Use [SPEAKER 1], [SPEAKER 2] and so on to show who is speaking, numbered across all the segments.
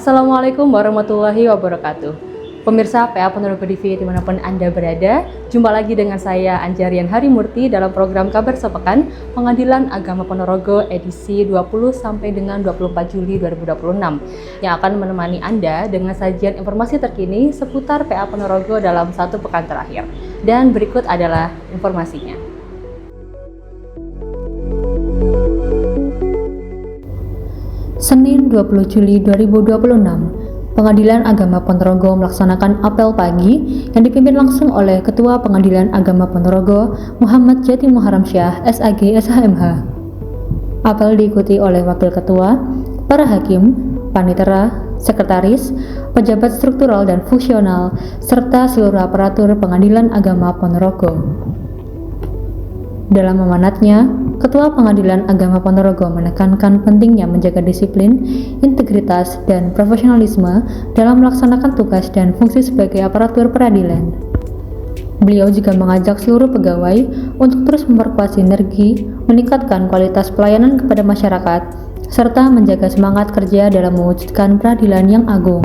[SPEAKER 1] Assalamualaikum warahmatullahi wabarakatuh. Pemirsa PA Ponorogo TV dimanapun Anda berada, jumpa lagi dengan saya Anjarian Harimurti dalam program Kabar Sepekan Pengadilan Agama Ponorogo edisi 20 sampai dengan 24 Juli 2026 yang akan menemani Anda dengan sajian informasi terkini seputar PA Ponorogo dalam satu pekan terakhir. Dan berikut adalah informasinya. Senin 20 Juli 2026, Pengadilan Agama Ponorogo melaksanakan apel pagi yang dipimpin langsung oleh Ketua Pengadilan Agama Ponorogo, Muhammad Jati Muharamsyah, SAG SHMH. Apel diikuti oleh Wakil Ketua, para hakim, panitera, sekretaris, pejabat struktural dan fungsional, serta seluruh aparatur Pengadilan Agama Ponorogo. Dalam amanatnya, Ketua Pengadilan Agama Ponorogo menekankan pentingnya menjaga disiplin, integritas, dan profesionalisme dalam melaksanakan tugas dan fungsi sebagai aparatur peradilan. Beliau juga mengajak seluruh pegawai untuk terus memperkuat sinergi, meningkatkan kualitas pelayanan kepada masyarakat, serta menjaga semangat kerja dalam mewujudkan peradilan yang agung.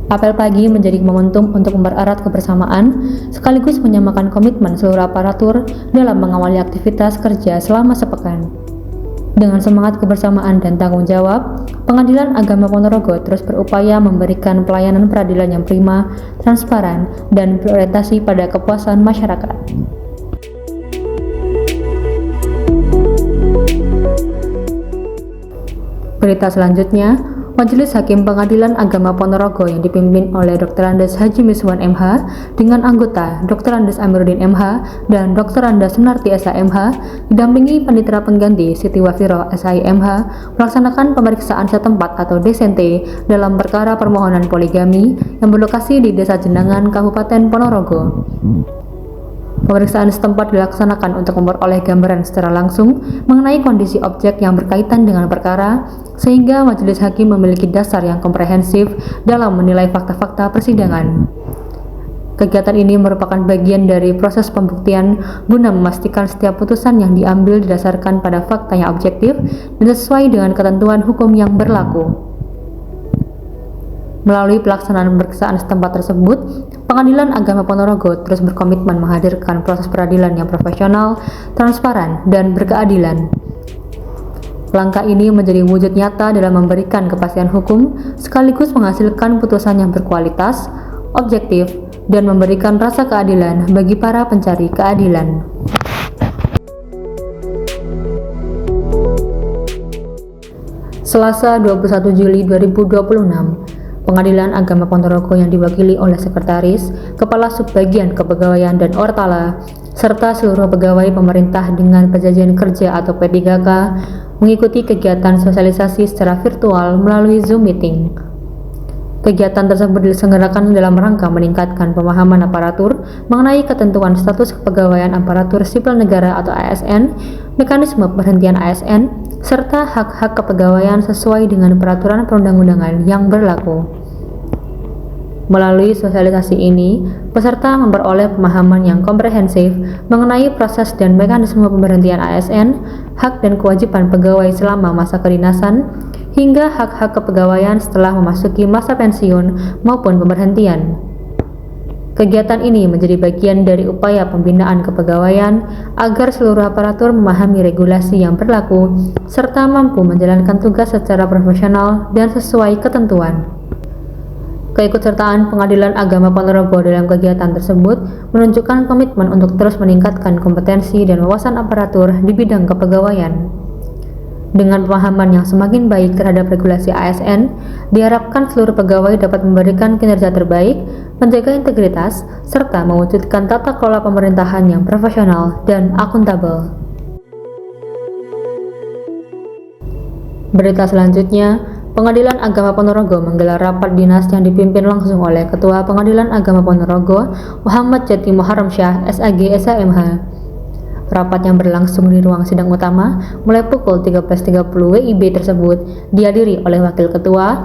[SPEAKER 1] Apel pagi menjadi momentum untuk mempererat kebersamaan sekaligus menyamakan komitmen seluruh aparatur dalam mengawali aktivitas kerja selama sepekan. Dengan semangat kebersamaan dan tanggung jawab, Pengadilan Agama Ponorogo terus berupaya memberikan pelayanan peradilan yang prima, transparan, dan berorientasi pada kepuasan masyarakat. Berita selanjutnya, Majelis Hakim Pengadilan Agama Ponorogo yang dipimpin oleh Dr. Andes Haji Miswan MH dengan anggota Dr. Andes Amiruddin MH dan Dr. Andes Sunarti SHMH didampingi panitera pengganti Siti Wafiroh SHMH melaksanakan pemeriksaan setempat atau DSNT dalam perkara permohonan poligami yang berlokasi di Desa Jenangan, Kabupaten Ponorogo. Pemeriksaan setempat dilaksanakan untuk memperoleh gambaran secara langsung mengenai kondisi objek yang berkaitan dengan perkara, sehingga majelis hakim memiliki dasar yang komprehensif dalam menilai fakta-fakta persidangan. Kegiatan ini merupakan bagian dari proses pembuktian guna memastikan setiap putusan yang diambil didasarkan pada fakta yang objektif dan sesuai dengan ketentuan hukum yang berlaku. Melalui pelaksanaan pemeriksaan setempat tersebut, Pengadilan Agama Ponorogo terus berkomitmen menghadirkan proses peradilan yang profesional, transparan, dan berkeadilan. Langkah ini menjadi wujud nyata dalam memberikan kepastian hukum, sekaligus menghasilkan putusan yang berkualitas, objektif, dan memberikan rasa keadilan bagi para pencari keadilan. Selasa 21 Juli 2026, Pengadilan Agama Ponorogo yang diwakili oleh Sekretaris, Kepala Subbagian Kepegawaian dan Ortala, serta seluruh pegawai pemerintah dengan perjanjian kerja atau P3K mengikuti kegiatan sosialisasi secara virtual melalui Zoom Meeting. Kegiatan tersebut diselenggarakan dalam rangka meningkatkan pemahaman aparatur mengenai ketentuan status kepegawaian aparatur sipil negara atau ASN, mekanisme perhentian ASN, serta hak-hak kepegawaian sesuai dengan peraturan perundang-undangan yang berlaku. Melalui sosialisasi ini, peserta memperoleh pemahaman yang komprehensif mengenai proses dan mekanisme pemberhentian ASN, hak dan kewajiban pegawai selama masa kedinasan, hingga hak-hak kepegawaian setelah memasuki masa pensiun maupun pemberhentian. Kegiatan ini menjadi bagian dari upaya pembinaan kepegawaian agar seluruh aparatur memahami regulasi yang berlaku serta mampu menjalankan tugas secara profesional dan sesuai ketentuan. Keikutsertaan Pengadilan Agama Ponorogo dalam kegiatan tersebut menunjukkan komitmen untuk terus meningkatkan kompetensi dan wawasan aparatur di bidang kepegawaian. Dengan pemahaman yang semakin baik terhadap regulasi ASN, diharapkan seluruh pegawai dapat memberikan kinerja terbaik, menjaga integritas, serta mewujudkan tata kelola pemerintahan yang profesional dan akuntabel. Berita selanjutnya, Pengadilan Agama Ponorogo menggelar rapat dinas yang dipimpin langsung oleh Ketua Pengadilan Agama Ponorogo, Muhammad Jati Muharamsyah, SAG SHMH. Rapat yang berlangsung di ruang sidang utama mulai pukul 13.30 WIB tersebut dihadiri oleh Wakil Ketua,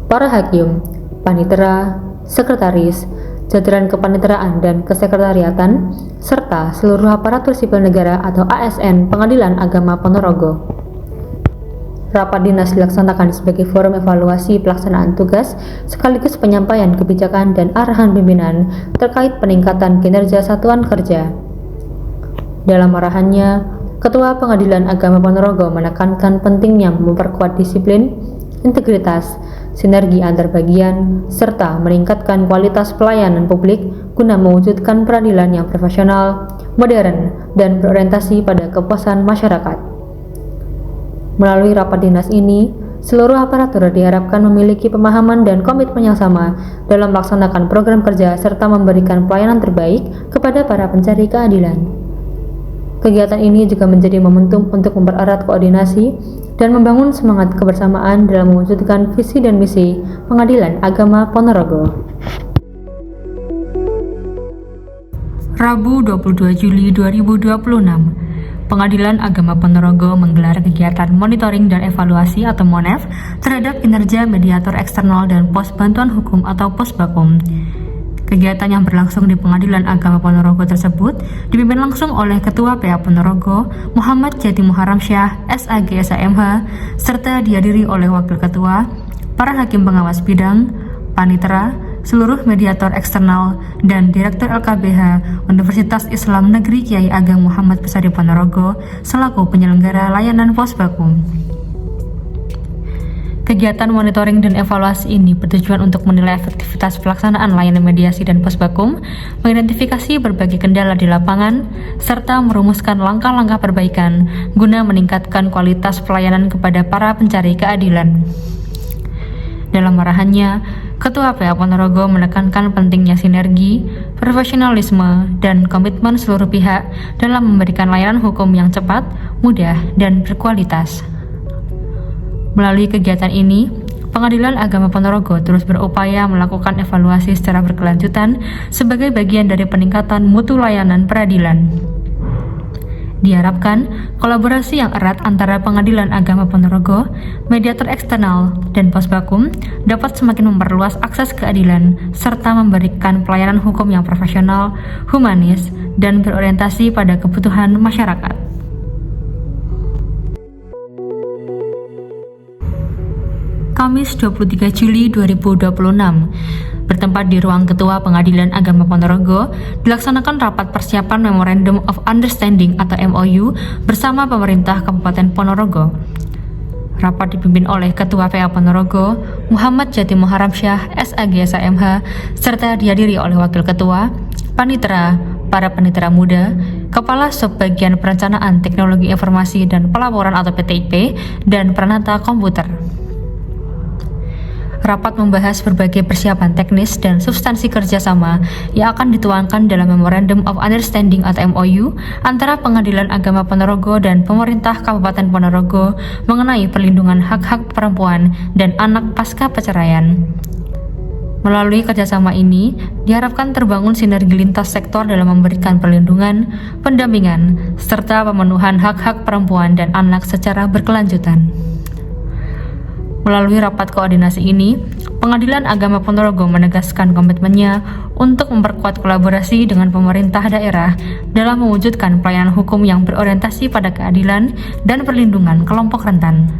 [SPEAKER 1] para hakim, panitera, sekretaris, jajaran kepaniteraan dan kesekretariatan, serta seluruh aparatur sipil negara atau ASN Pengadilan Agama Ponorogo. Rapat dinas dilaksanakan sebagai forum evaluasi pelaksanaan tugas sekaligus penyampaian kebijakan dan arahan pimpinan terkait peningkatan kinerja satuan kerja. Dalam arahannya, Ketua Pengadilan Agama Ponorogo menekankan pentingnya memperkuat disiplin, integritas, sinergi antar bagian, serta meningkatkan kualitas pelayanan publik guna mewujudkan peradilan yang profesional, modern, dan berorientasi pada kepuasan masyarakat. Melalui rapat dinas ini, seluruh aparatur diharapkan memiliki pemahaman dan komitmen yang sama dalam melaksanakan program kerja serta memberikan pelayanan terbaik kepada para pencari keadilan. Kegiatan ini juga menjadi momentum untuk mempererat koordinasi dan membangun semangat kebersamaan dalam mewujudkan visi dan misi Pengadilan Agama Ponorogo.
[SPEAKER 2] Rabu 22 Juli 2026, Pengadilan Agama Ponorogo menggelar kegiatan monitoring dan evaluasi atau MONEV terhadap kinerja mediator eksternal dan pos bantuan hukum atau Posbakum. Kegiatan yang berlangsung di Pengadilan Agama Ponorogo tersebut dipimpin langsung oleh Ketua PA Ponorogo, Muhammad Jati Muharamsyah, SAG SAMH, serta dihadiri oleh Wakil Ketua, para hakim pengawas bidang, panitera, seluruh mediator eksternal, dan Direktur LKBH Universitas Islam Negeri Kiai Ageng Muhammad Pesari Ponorogo selaku penyelenggara layanan Posbakum. Kegiatan monitoring dan evaluasi ini bertujuan untuk menilai efektivitas pelaksanaan layanan mediasi dan Posbakum, mengidentifikasi berbagai kendala di lapangan, serta merumuskan langkah-langkah perbaikan guna meningkatkan kualitas pelayanan kepada para pencari keadilan. Dalam arahannya, Ketua PA Ponorogo menekankan pentingnya sinergi, profesionalisme, dan komitmen seluruh pihak dalam memberikan layanan hukum yang cepat, mudah, dan berkualitas. Melalui kegiatan ini, Pengadilan Agama Ponorogo terus berupaya melakukan evaluasi secara berkelanjutan sebagai bagian dari peningkatan mutu layanan peradilan. Diharapkan, kolaborasi yang erat antara Pengadilan Agama Ponorogo, mediator eksternal, dan Posbakum dapat semakin memperluas akses keadilan serta memberikan pelayanan hukum yang profesional, humanis, dan berorientasi pada kebutuhan masyarakat. Kamis 23 Juli 2026, bertempat di ruang Ketua Pengadilan Agama Ponorogo, dilaksanakan rapat persiapan Memorandum of Understanding atau MOU bersama pemerintah Kabupaten Ponorogo. Rapat dipimpin oleh Ketua PA Ponorogo, Muhammad Jati Muharamsyah, SAG SAMH, serta dihadiri oleh Wakil Ketua, panitera, para panitera muda, Kepala Subbagian Perencanaan Teknologi Informasi dan Pelaporan atau PTIP, dan Pranata Komputer. Rapat membahas berbagai persiapan teknis dan substansi kerjasama yang akan dituangkan dalam Memorandum of Understanding atau MOU antara Pengadilan Agama Ponorogo dan pemerintah Kabupaten Ponorogo mengenai perlindungan hak-hak perempuan dan anak pasca perceraian. Melalui kerjasama ini, diharapkan terbangun sinergi lintas sektor dalam memberikan perlindungan, pendampingan, serta pemenuhan hak-hak perempuan dan anak secara berkelanjutan. Melalui rapat koordinasi ini, Pengadilan Agama Ponorogo menegaskan komitmennya untuk memperkuat kolaborasi dengan pemerintah daerah dalam mewujudkan pelayanan hukum yang berorientasi pada keadilan dan perlindungan kelompok rentan.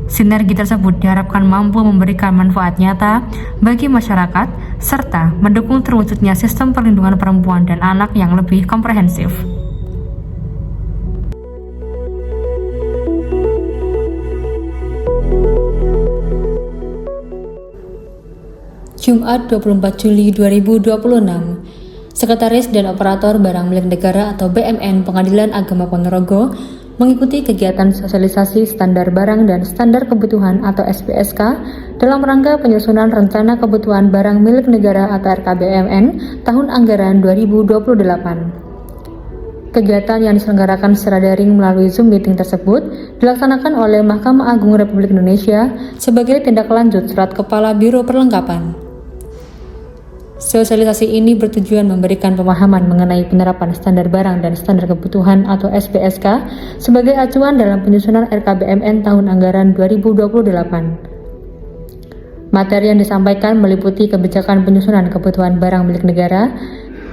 [SPEAKER 2] Sinergi tersebut diharapkan mampu memberikan manfaat nyata bagi masyarakat serta mendukung terwujudnya sistem perlindungan perempuan dan anak yang lebih komprehensif.
[SPEAKER 1] Jumat 24 Juli 2026, Sekretaris dan Operator Barang Milik Negara atau BMN Pengadilan Agama Ponorogo mengikuti kegiatan sosialisasi standar barang dan standar kebutuhan atau SPSK dalam rangka penyusunan Rencana Kebutuhan Barang Milik Negara atau RKBMN tahun anggaran 2028. Kegiatan yang diselenggarakan secara daring melalui Zoom meeting tersebut dilaksanakan oleh Mahkamah Agung Republik Indonesia sebagai tindak lanjut Surat Kepala Biro Perlengkapan. Sosialisasi ini bertujuan memberikan pemahaman mengenai penerapan standar barang dan standar kebutuhan atau SPSK sebagai acuan dalam penyusunan RKBMN tahun anggaran 2028. Materi yang disampaikan meliputi kebijakan penyusunan kebutuhan barang milik negara,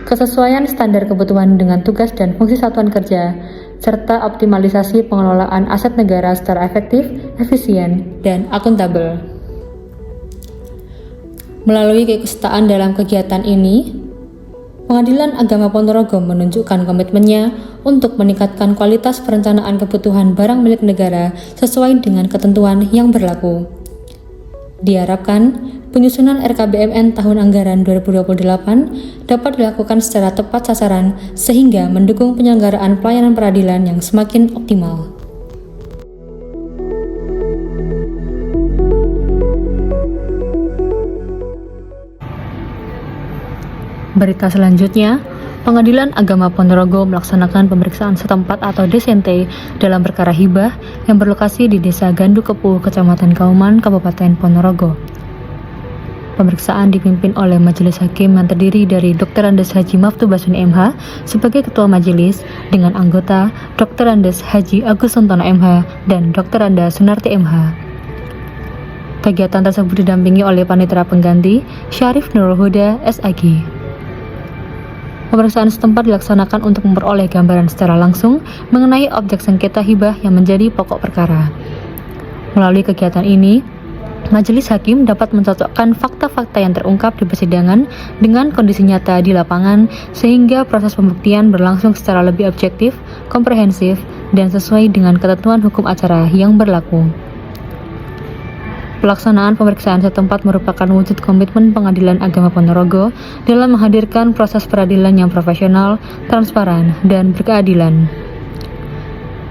[SPEAKER 1] kesesuaian standar kebutuhan dengan tugas dan fungsi satuan kerja, serta optimalisasi pengelolaan aset negara secara efektif, efisien, dan akuntabel. Melalui keikutsertaan dalam kegiatan ini, Pengadilan Agama Ponorogo menunjukkan komitmennya untuk meningkatkan kualitas perencanaan kebutuhan barang milik negara sesuai dengan ketentuan yang berlaku. Diharapkan, penyusunan RKBMN tahun anggaran 2028 dapat dilakukan secara tepat sasaran sehingga mendukung penyelenggaraan pelayanan peradilan yang semakin optimal. Berita selanjutnya, Pengadilan Agama Ponorogo melaksanakan pemeriksaan setempat atau DSNT dalam perkara hibah yang berlokasi di Desa Gandu Kepuh, Kecamatan Kauman, Kabupaten Ponorogo. Pemeriksaan dipimpin oleh Majelis Hakim yang terdiri dari Dr. Andes Haji Maftu Basuni MH sebagai Ketua Majelis dengan anggota Dr. Andes Haji Agus Suntono MH dan Dr. Anda Sunarti MH. Kegiatan tersebut didampingi oleh Panitera Pengganti Syarif Nurul Huda SAG. Pemeriksaan setempat dilaksanakan untuk memperoleh gambaran secara langsung mengenai objek sengketa hibah yang menjadi pokok perkara. Melalui kegiatan ini, Majelis Hakim dapat mencocokkan fakta-fakta yang terungkap di persidangan dengan kondisi nyata di lapangan sehingga proses pembuktian berlangsung secara lebih objektif, komprehensif, dan sesuai dengan ketentuan hukum acara yang berlaku. Pelaksanaan pemeriksaan setempat merupakan wujud komitmen Pengadilan Agama Ponorogo dalam menghadirkan proses peradilan yang profesional, transparan, dan berkeadilan.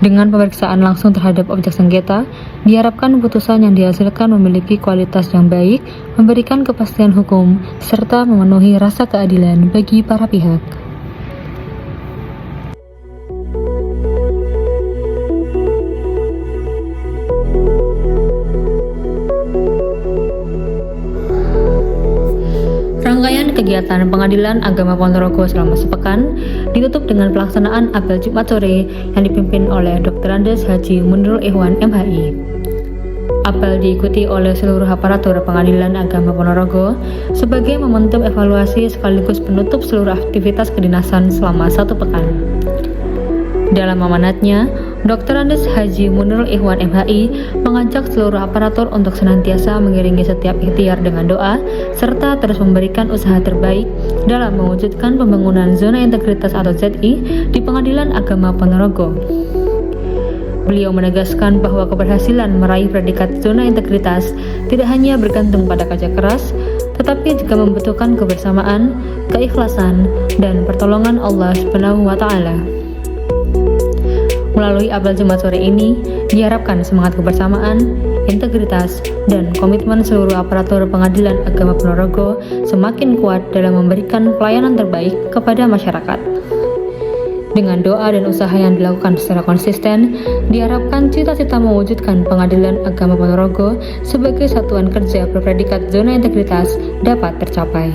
[SPEAKER 1] Dengan pemeriksaan langsung terhadap objek sengketa, diharapkan putusan yang dihasilkan memiliki kualitas yang baik, memberikan kepastian hukum, serta memenuhi rasa keadilan bagi para pihak. Rangkaian kegiatan Pengadilan Agama Ponorogo selama sepekan ditutup dengan pelaksanaan apel Jumat sore yang dipimpin oleh Dr. Andes Haji Munirul Ikhwan MHI. Apel diikuti oleh seluruh aparatur Pengadilan Agama Ponorogo sebagai momentum evaluasi sekaligus penutup seluruh aktivitas kedinasan selama 1 pekan. Dalam amanatnya, Dr. Andes Haji Munirul Ikhwan MHI mengajak seluruh aparatur untuk senantiasa mengiringi setiap ikhtiar dengan doa, serta terus memberikan usaha terbaik dalam mewujudkan pembangunan zona integritas atau ZI di Pengadilan Agama Ponorogo. Beliau menegaskan bahwa keberhasilan meraih predikat zona integritas tidak hanya bergantung pada kerja keras, tetapi juga membutuhkan kebersamaan, keikhlasan, dan pertolongan Allah Subhanahu wa Ta'ala. Melalui apel Jumat sore ini, diharapkan semangat kebersamaan, integritas, dan komitmen seluruh aparatur Pengadilan Agama Ponorogo semakin kuat dalam memberikan pelayanan terbaik kepada masyarakat. Dengan doa dan usaha yang dilakukan secara konsisten, diharapkan cita-cita mewujudkan Pengadilan Agama Ponorogo sebagai satuan kerja berpredikat zona integritas dapat tercapai.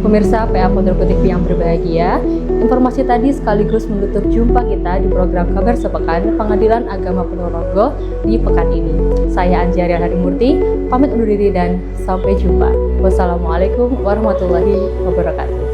[SPEAKER 1] Pemirsa PA Ponorogo TV yang berbahagia, informasi tadi sekaligus menutup jumpa kita di program Kabar Sepekan Pengadilan Agama Ponorogo di pekan ini. Saya Anjari Harimurti, pamit undur diri dan sampai jumpa. Wassalamualaikum warahmatullahi wabarakatuh.